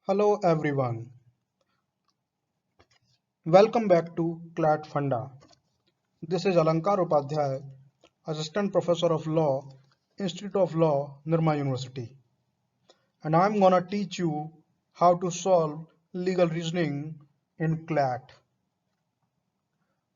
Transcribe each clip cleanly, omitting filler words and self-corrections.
Hello everyone. Welcome back to CLAT Funda. This is Alankar Upadhyay, Assistant Professor of Law, Institute of Law, Nirma University. And I'm gonna teach you how to solve legal reasoning in CLAT.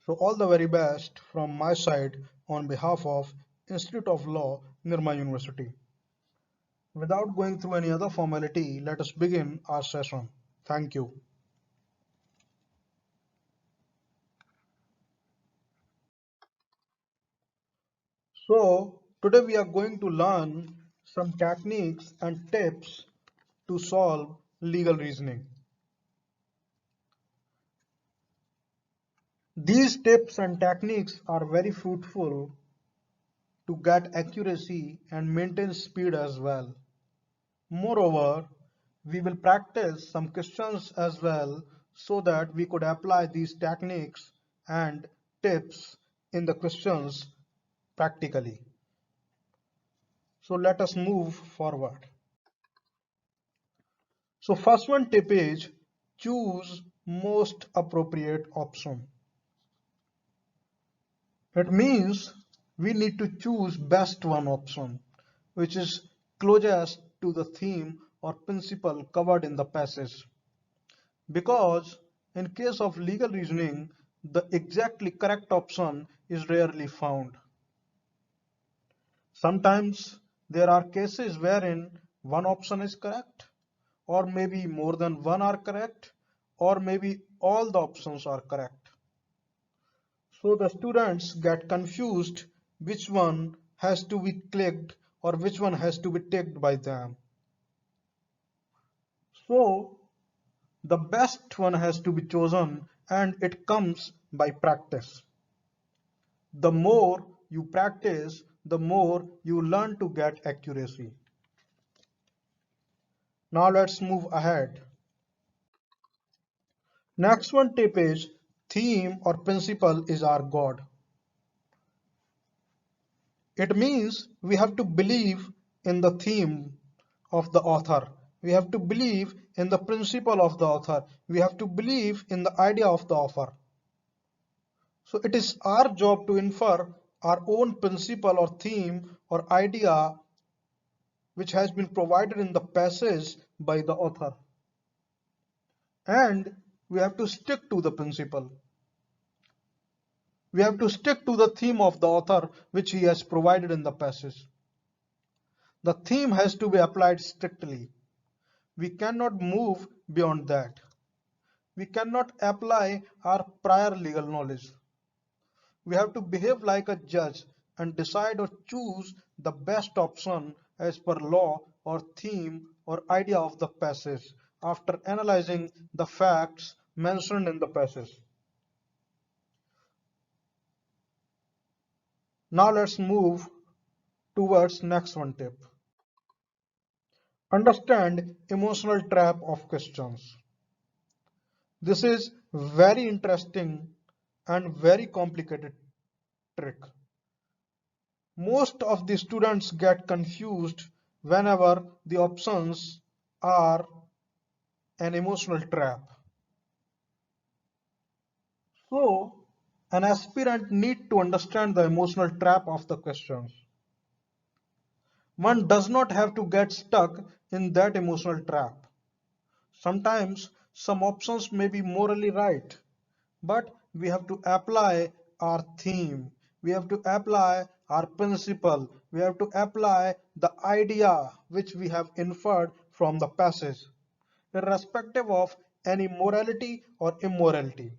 So all the very best from my side on behalf of Institute of Law, Nirma University. Without going through any other formality, let us begin our session. Thank you. So today we are going to learn some techniques and tips to solve legal reasoning. These tips and techniques are very fruitful to get accuracy and maintain speed as well. Moreover, we will practice some questions as well so that we could apply these techniques and tips in the questions practically. So let us move forward. So first one tip is choose most appropriate option. It means we need to choose best one option, which is closest to the theme or principle covered in the passage. Because in case of legal reasoning, the exactly correct option is rarely found. Sometimes there are cases wherein one option is correct, or maybe more than one are correct, or maybe all the options are correct. So the students get confused which one has to be clicked or which one has to be ticked by them. So the best one has to be chosen and it comes by practice. The more you practice, the more you learn to get accuracy. Now let's move ahead. Next one tip is theme or principle is our God. It means we have to believe in the theme of the author. We have to believe in the principle of the author. We have to believe in the idea of the author. So it is our job to infer our own principle or theme or idea which has been provided in the passage by the author. And we have to stick to the principle. We have to stick to the theme of the author which he has provided in the passage. The theme has to be applied strictly. We cannot move beyond that. We cannot apply our prior legal knowledge. We have to behave like a judge and decide or choose the best option as per law or theme or idea of the passage after analyzing the facts mentioned in the passage. Now let's move towards next one tip. Understand emotional trap of questions. This is very interesting and very complicated trick. Most of the students get confused whenever the options are an emotional trap. So, an aspirant need to understand the emotional trap of the questions. One does not have to get stuck in that emotional trap. Sometimes some options may be morally right, but we have to apply our theme. We have to apply our principle. We have to apply the idea which we have inferred from the passage, irrespective of any morality or immorality.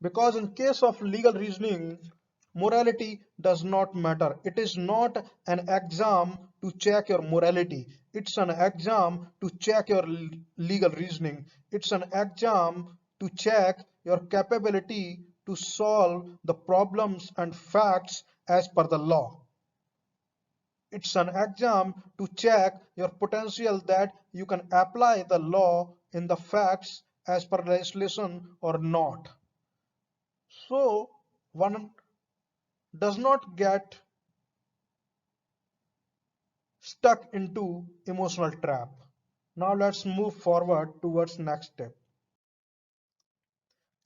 Because in case of legal reasoning, morality does not matter. It is not an exam to check your morality. It's an exam to check your legal reasoning. It's an exam to check your capability to solve the problems and facts as per the law. It's an exam to check your potential that you can apply the law in the facts as per legislation or not. So one does not get stuck into emotional trap. Now let's move forward towards next step.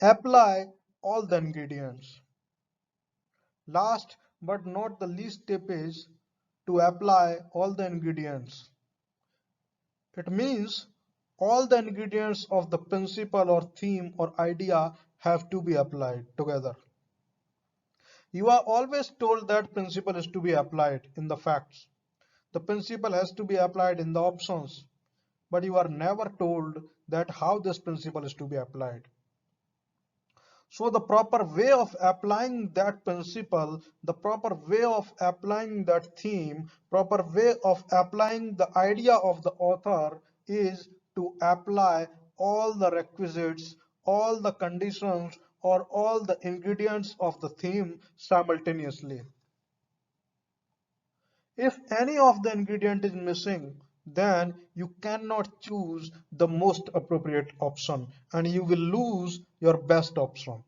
Apply all the ingredients. Last but not the least step is to apply all the ingredients. It means all the ingredients of the principle or theme or idea have to be applied together. You are always told that principle is to be applied in the facts. The principle has to be applied in the options, but you are never told that how this principle is to be applied. So the proper way of applying that principle, the proper way of applying that theme, proper way of applying the idea of the author is to apply all the requisites, all the conditions, or all the ingredients of the theme simultaneously. If any of the ingredient is missing, then you cannot choose the most appropriate option and you will lose your best option.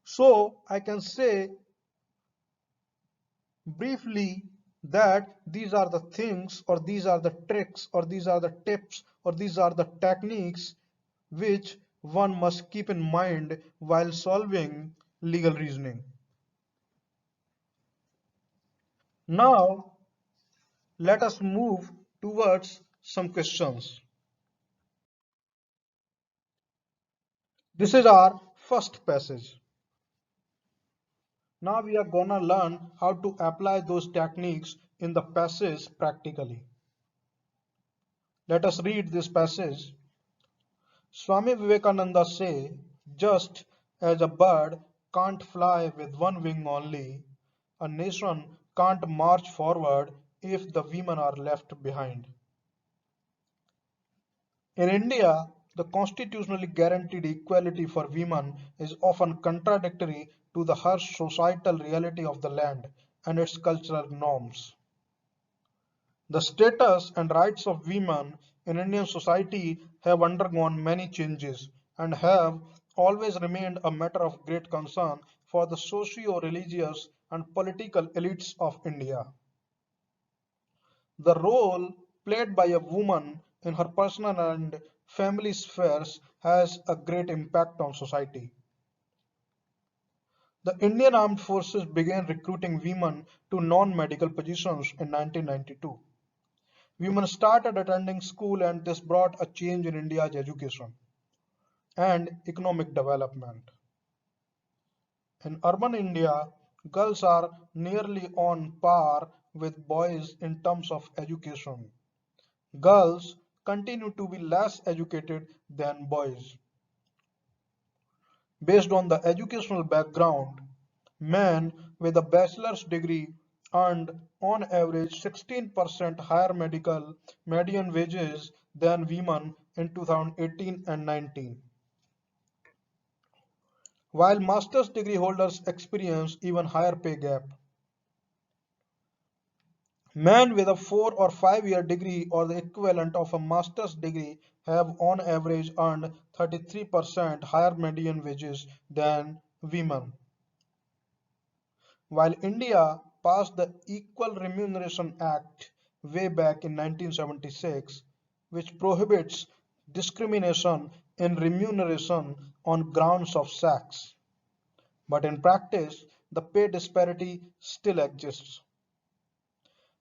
So I can say briefly that these are the things or these are the tricks or these are the tips or these are the techniques which one must keep in mind while solving legal reasoning. Now let us move towards some questions. This is our first passage. Now we are gonna learn how to apply those techniques in the passage practically. Let us read this passage. Swami Vivekananda say, just as a bird can't fly with one wing only, a nation can't march forward if the women are left behind. In India, the constitutionally guaranteed equality for women is often contradictory to the harsh societal reality of the land and its cultural norms. The status and rights of women in Indian society have undergone many changes and have always remained a matter of great concern for the socio-religious and political elites of India. The role played by a woman in her personal and family spheres has a great impact on society. The Indian Armed Forces began recruiting women to non-medical positions in 1992. Women started attending school and this brought a change in India's education and economic development. In urban India, girls are nearly on par with boys in terms of education. Girls continue to be less educated than boys. Based on the educational background, men with a bachelor's degree earned on average 16% higher medical median wages than women in 2018 and 19, while master's degree holders experience even higher pay gap. Men with a 4 or 5 year degree or the equivalent of a master's degree have on average earned 33% higher median wages than women. While India passed the Equal Remuneration Act way back in 1976, which prohibits discrimination in remuneration on grounds of sex, but in practice, the pay disparity still exists.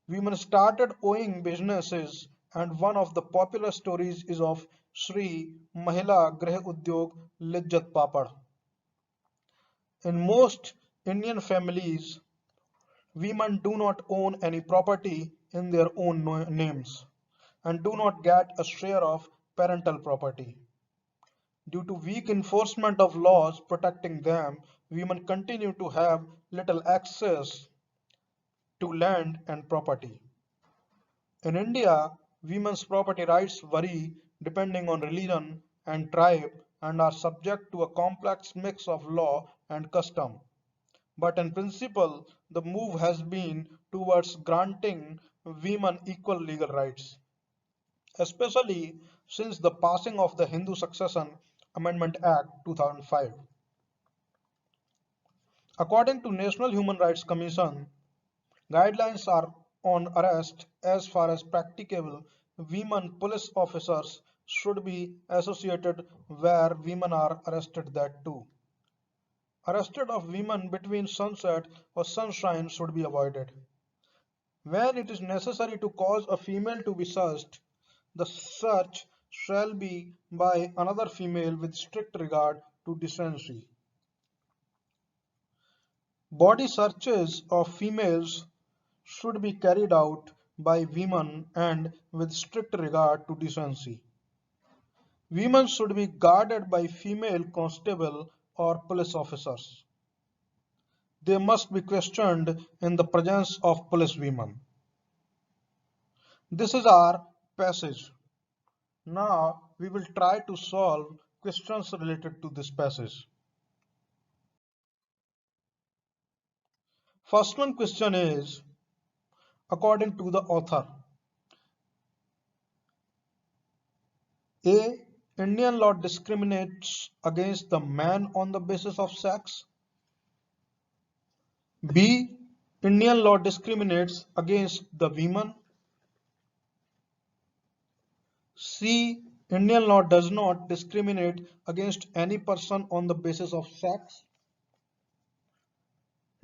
Women started owning businesses, and one of the popular stories is of Sri Mahila Grih Udyog Lijjat Papad. In most Indian families, women do not own any property in their own names and do not get a share of parental property. Due to weak enforcement of laws protecting them, women continue to have little access to land and property. In India, women's property rights vary depending on religion and tribe and are subject to a complex mix of law and custom. But in principle, the move has been towards granting women equal legal rights, especially since the passing of the Hindu Succession Amendment Act 2005. According to National Human Rights Commission, guidelines are on arrest. As far as practicable, women police officers should be associated where women are arrested that too. Arrested of women between sunset or sunshine should be avoided. When it is necessary to cause a female to be searched, the search shall be by another female with strict regard to decency. Body searches of females should be carried out by women and with strict regard to decency. Women should be guarded by female constable or police officers. They must be questioned in the presence of police women. This is our passage. Now we will try to solve questions related to this passage. First one question is, according to the author, A. Indian law discriminates against the man on the basis of sex. B. Indian law discriminates against the women. C. Indian law does not discriminate against any person on the basis of sex.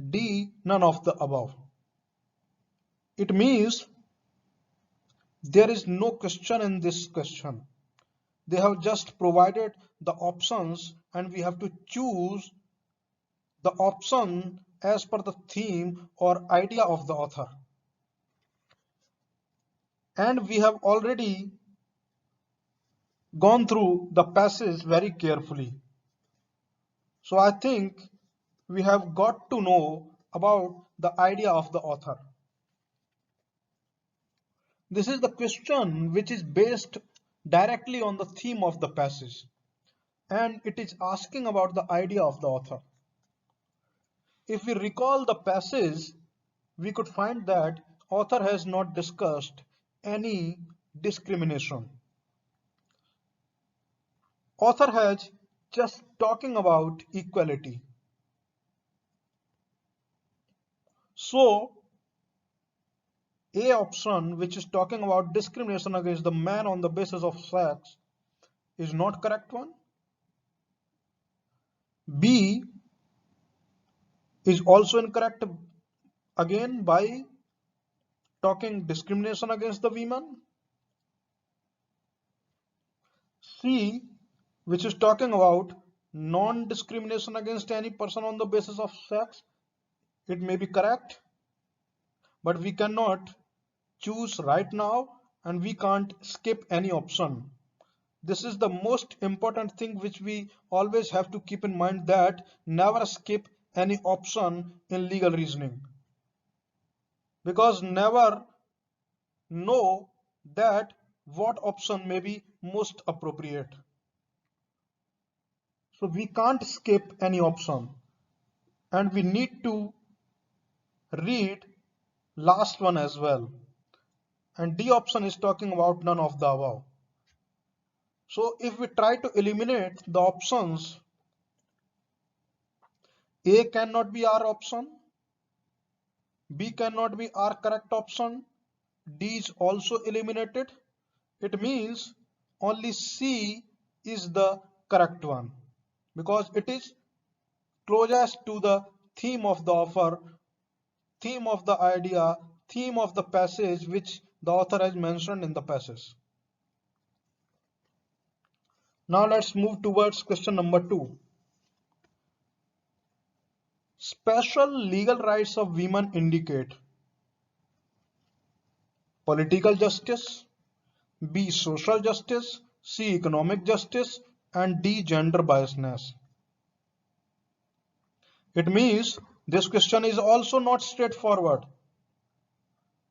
D. None of the above. It means there is no question in this question. They have just provided the options and we have to choose the option as per the theme or idea of the author. And we have already gone through the passage very carefully. So I think we have got to know about the idea of the author. This is the question which is based directly on the theme of the passage, and it is asking about the idea of the author. If we recall the passage, we could find that author has not discussed any discrimination. Author has just talking about equality. So A option, which is talking about discrimination against the man on the basis of sex, is not correct one. B is also incorrect again by talking discrimination against the women. C, which is talking about non-discrimination against any person on the basis of sex, it may be correct, but we cannot choose right now and we can't skip any option. This is the most important thing which we always have to keep in mind, that never skip any option in legal reasoning, because never know that what option may be most appropriate. So we can't skip any option and we need to read last one as well. And D option is talking about none of the above. So if we try to eliminate the options, A cannot be our option, B cannot be our correct option, D is also eliminated. It means only C is the correct one because it is closest to the theme of the author, theme of the idea, theme of the passage which the author has mentioned in the passage. Now let's move towards question number 2. Special legal rights of women indicate political justice, B social justice, C economic justice, and D gender biasness. It means this question is also not straightforward.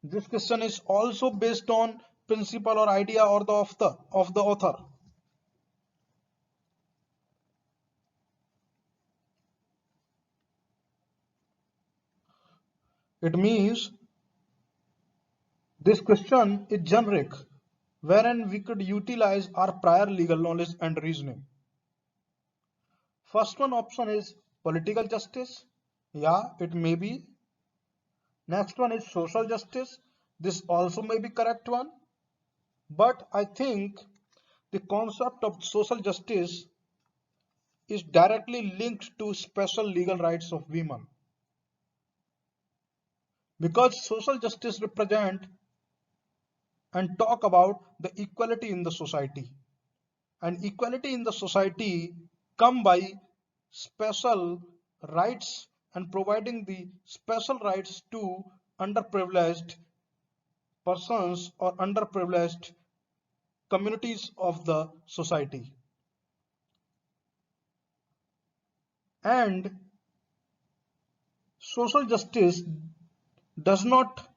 This question is also based on principle or idea or of the author. It means this question is generic, wherein we could utilize our prior legal knowledge and reasoning. First one option is political justice. Yeah, it may be. Next one is social justice. This also may be correct one, but I think the concept of social justice is directly linked to special legal rights of women, because social justice represent and talk about the equality in the society, and equality in the society come by special rights and providing the special rights to underprivileged persons or underprivileged communities of the society. And social justice does not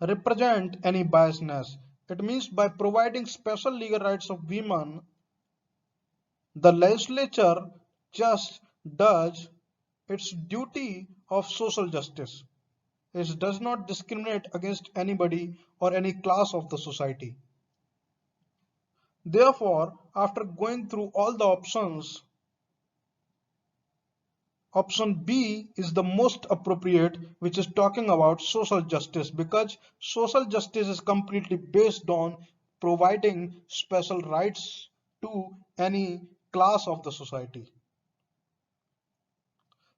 represent any biasness. It means by providing special legal rights of women, the legislature just does its duty of social justice. It does not discriminate against anybody or any class of the society. Therefore, after going through all the options, option B is the most appropriate, which is talking about social justice, because social justice is completely based on providing special rights to any class of the society.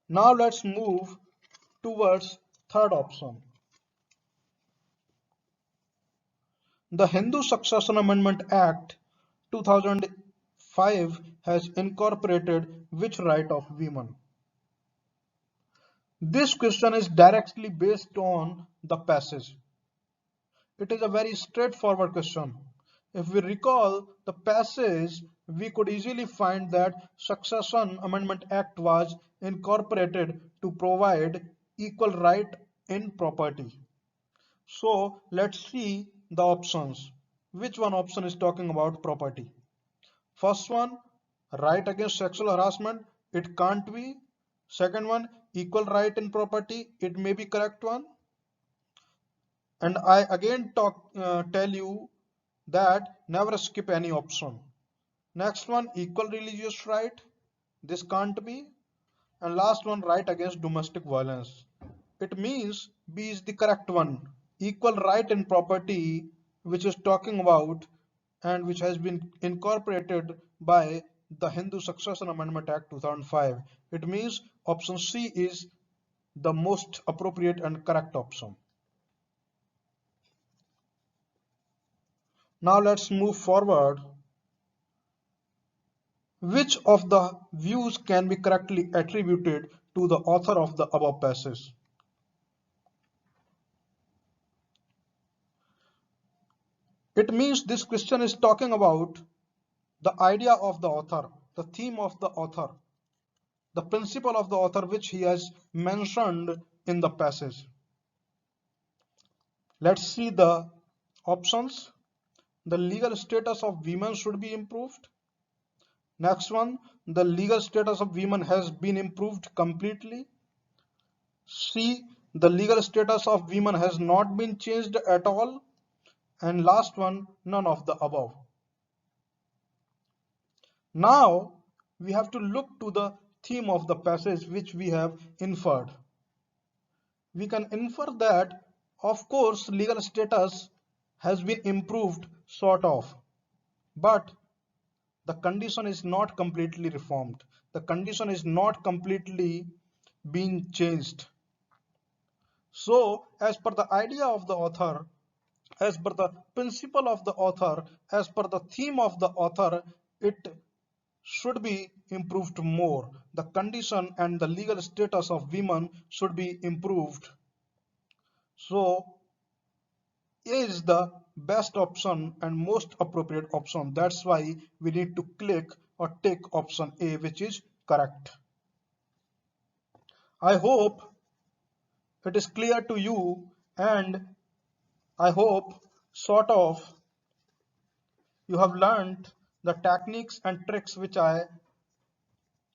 Now let's move towards third option. The Hindu Succession Amendment Act 2005 has incorporated which right of women? This question is directly based on the passage. It is a very straightforward question. If we recall the passage, we could easily find that Succession Amendment Act was incorporated to provide equal right in property. So let's see the options. Which one option is talking about property? First one, right against sexual harassment. It can't be. Second one, equal right in property. It may be correct one. And I again tell you that never skip any option. Next one, equal religious right. This can't be. And last one, right against domestic violence. It means B is the correct one. Equal right in property, which is talking about and which has been incorporated by the Hindu Succession Amendment Act 2005. It means option C is the most appropriate and correct option. Now let's move forward. Which of the views can be correctly attributed to the author of the above passage? It means this question is talking about the idea of the author, the theme of the author, the principle of the author which he has mentioned in the passage. Let's see the options. The legal status of women should be improved. Next one, the legal status of women has been improved completely. C, the legal status of women has not been changed at all. And last one, none of the above. Now we have to look to the theme of the passage which we have inferred. We can infer that, of course, legal status has been improved, sort of, but the condition is not completely reformed. The condition is not completely being changed. So, as per the idea of the author, as per the principle of the author, as per the theme of the author, it should be improved more. The condition and the legal status of women should be improved. So A is the best option and most appropriate option. That's why we need to click or tick option A, which is correct. I hope it is clear to you, and I hope sort of you have learned the techniques and tricks which I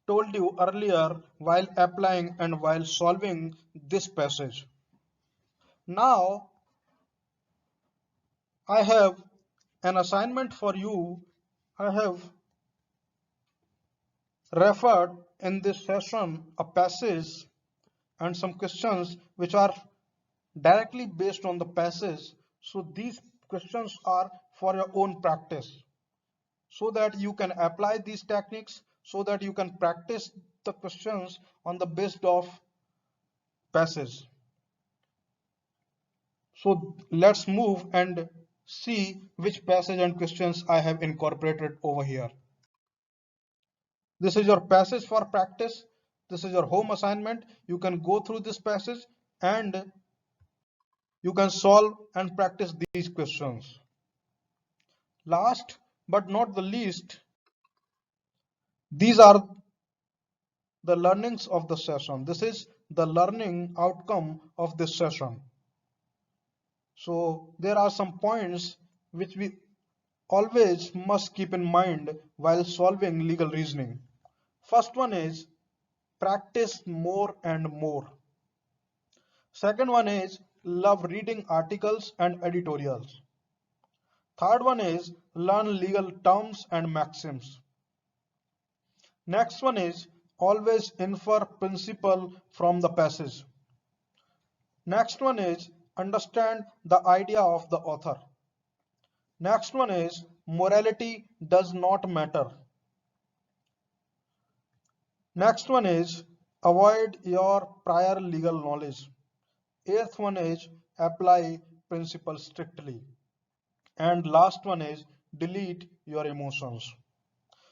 told you earlier while applying and while solving this passage. Now I have an assignment for you. I have referred in this session a passage and some questions which are directly based on the passage. So these questions are for your own practice, so that you can apply these techniques, so that you can practice the questions on the basis of passage. So let's move and see which passage and questions I have incorporated over here. This is your passage for practice. This is your home assignment. You can go through this passage and you can solve and practice these questions. Last but not the least, these are the learnings of the session. This is the learning outcome of this session. So there are some points which we always must keep in mind while solving legal reasoning. First one is practice more and more. Second one is love reading articles and editorials. Third one is learn legal terms and maxims. Next one is always infer principle from the passage. Next one is understand the idea of the author. Next one is morality does not matter. Next one is avoid your prior legal knowledge. Eighth one is apply principle strictly. And last one is delete your emotions.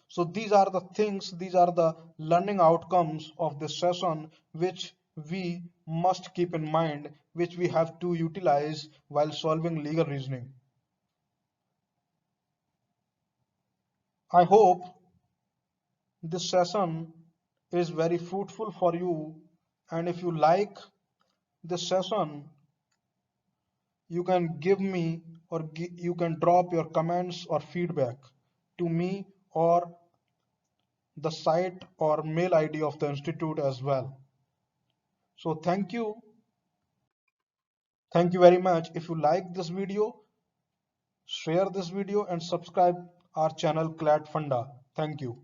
So these are the things, these are the learning outcomes of this session which we must keep in mind, which we have to utilize while solving legal reasoning. I hope this session is very fruitful for you, and if you like this session, you can give me or you can drop your comments or feedback to me or the site or mail ID of the institute as well. So thank you. Thank you very much. If you like this video, share this video and subscribe our channel CLAT Funda. Thank you.